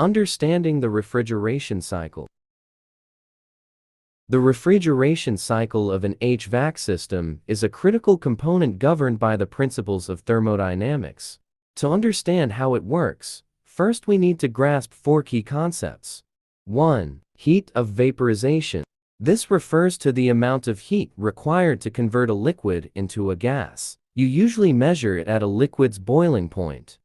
Understanding the refrigeration cycle. The refrigeration cycle of an HVAC system is a critical component governed by the principles of thermodynamics. To understand how it works, first we need to grasp four key concepts. 1. Heat of vaporization. This refers to the amount of heat required to convert a liquid into a gas. You usually measure it at a liquid's boiling point.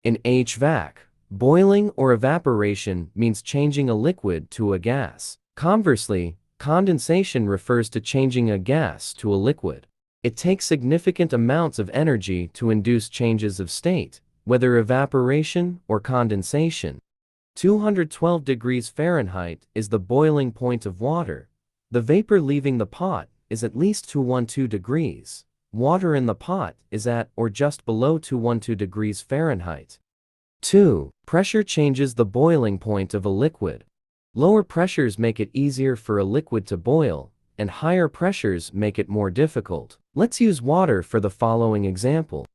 In HVAC, boiling or evaporation means changing a liquid to a gas. Conversely, condensation refers to changing a gas to a liquid. It takes significant amounts of energy to induce changes of state, whether evaporation or condensation. 212 degrees Fahrenheit is the boiling point of water. The vapor leaving the pot is at least 212 degrees. Water in the pot is at or just below 212 degrees Fahrenheit. 2. Pressure changes the boiling point of a liquid. Lower pressures make it easier for a liquid to boil, and higher pressures make it more difficult. Let's use water for the following example.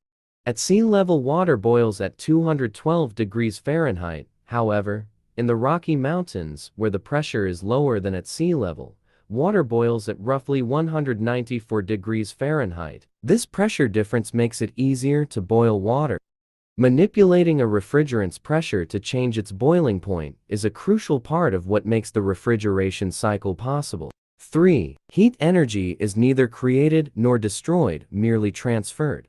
At sea level, water boils at 212 degrees Fahrenheit. However, in the Rocky Mountains, where the pressure is lower than at sea level, water boils at roughly 194 degrees Fahrenheit. This pressure difference makes it easier to boil water. Manipulating a refrigerant's pressure to change its boiling point is a crucial part of what makes the refrigeration cycle possible. 3. Heat energy is neither created nor destroyed, merely transferred.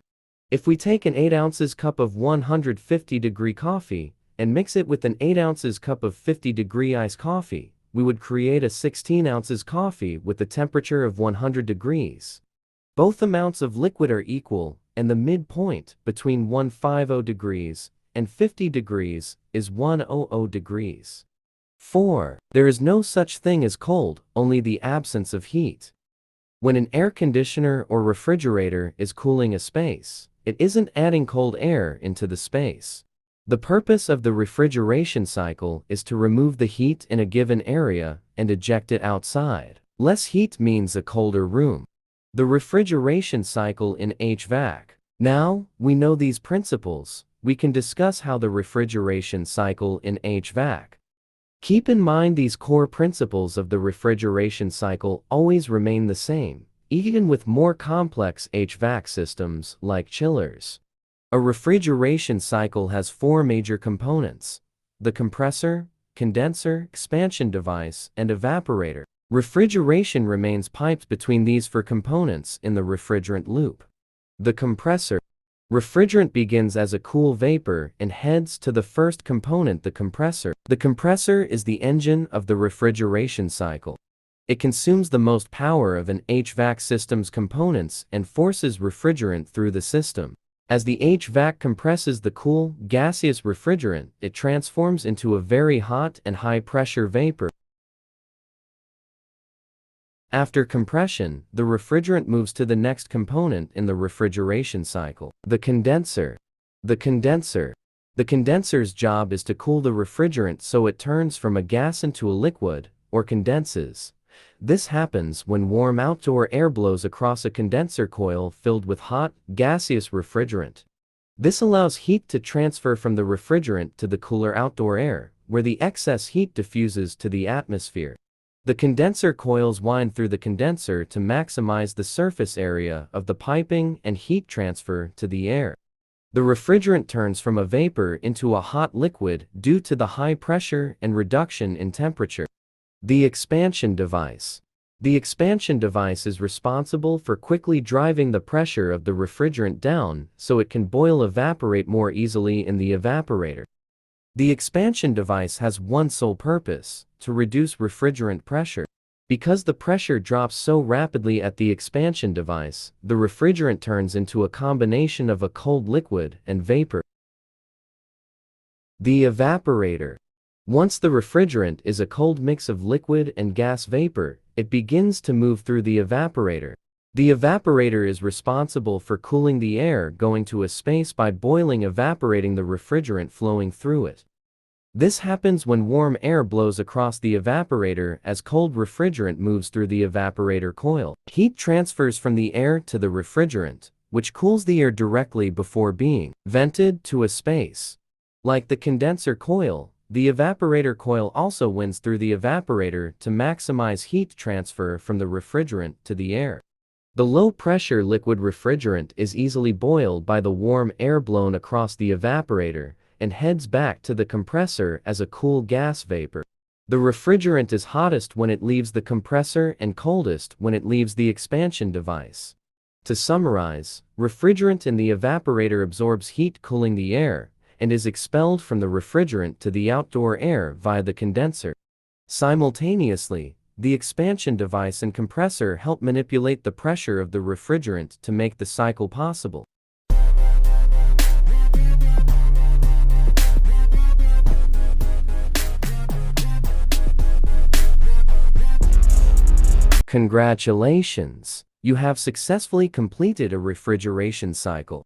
If we take an 8 ounces cup of 150-degree coffee and mix it with an 8 ounces cup of 50-degree iced coffee, we would create a 16 ounces coffee with a temperature of 100 degrees. Both amounts of liquid are equal, and the midpoint between 150 degrees and 50 degrees is 100 degrees. 4. There is no such thing as cold, only the absence of heat. When an air conditioner or refrigerator is cooling a space, it isn't adding cold air into the space. The purpose of the refrigeration cycle is to remove the heat in a given area and eject it outside. Less heat means a colder room. The refrigeration cycle in HVAC. Now we know these principles, we can discuss how the refrigeration cycle in HVAC. Keep in mind these core principles of the refrigeration cycle always remain the same, even with more complex HVAC systems like chillers. A refrigeration cycle has four major components: the compressor, condenser, expansion device, and evaporator. Refrigeration remains piped between these four components in the refrigerant loop. The compressor. Refrigerant begins as a cool vapor and heads to the first component, the compressor. The compressor is the engine of the refrigeration cycle. It consumes the most power of an HVAC system's components and forces refrigerant through the system. As the HVAC compresses the cool, gaseous refrigerant, it transforms into a very hot and high-pressure vapor. After compression, the refrigerant moves to the next component in the refrigeration cycle, the condenser. The condenser's job is to cool the refrigerant so it turns from a gas into a liquid, or condenses. This happens when warm outdoor air blows across a condenser coil filled with hot, gaseous refrigerant. This allows heat to transfer from the refrigerant to the cooler outdoor air, where the excess heat diffuses to the atmosphere. The condenser coils wind through the condenser to maximize the surface area of the piping and heat transfer to the air. The refrigerant turns from a vapor into a hot liquid due to the high pressure and reduction in temperature. The expansion device. The expansion device is responsible for quickly driving the pressure of the refrigerant down so it can evaporate more easily in the evaporator. The expansion device has one sole purpose: to reduce refrigerant pressure. Because the pressure drops so rapidly at the expansion device, the refrigerant turns into a combination of a cold liquid and vapor. The evaporator. Once the refrigerant is a cold mix of liquid and gas vapor, it begins to move through the evaporator. The evaporator is responsible for cooling the air going to a space by evaporating the refrigerant flowing through it. This happens when warm air blows across the evaporator as cold refrigerant moves through the evaporator coil. Heat transfers from the air to the refrigerant, which cools the air directly before being vented to a space. Like the condenser coil, The evaporator coil also winds through the evaporator to maximize heat transfer from the refrigerant to the air. The low-pressure liquid refrigerant is easily boiled by the warm air blown across the evaporator and heads back to the compressor as a cool gas vapor. The refrigerant is hottest when it leaves the compressor and coldest when it leaves the expansion device. To summarize, refrigerant in the evaporator absorbs heat cooling the air and is expelled from the refrigerant to the outdoor air via the condenser. Simultaneously, the expansion device and compressor help manipulate the pressure of the refrigerant to make the cycle possible. Congratulations! You have successfully completed a refrigeration cycle.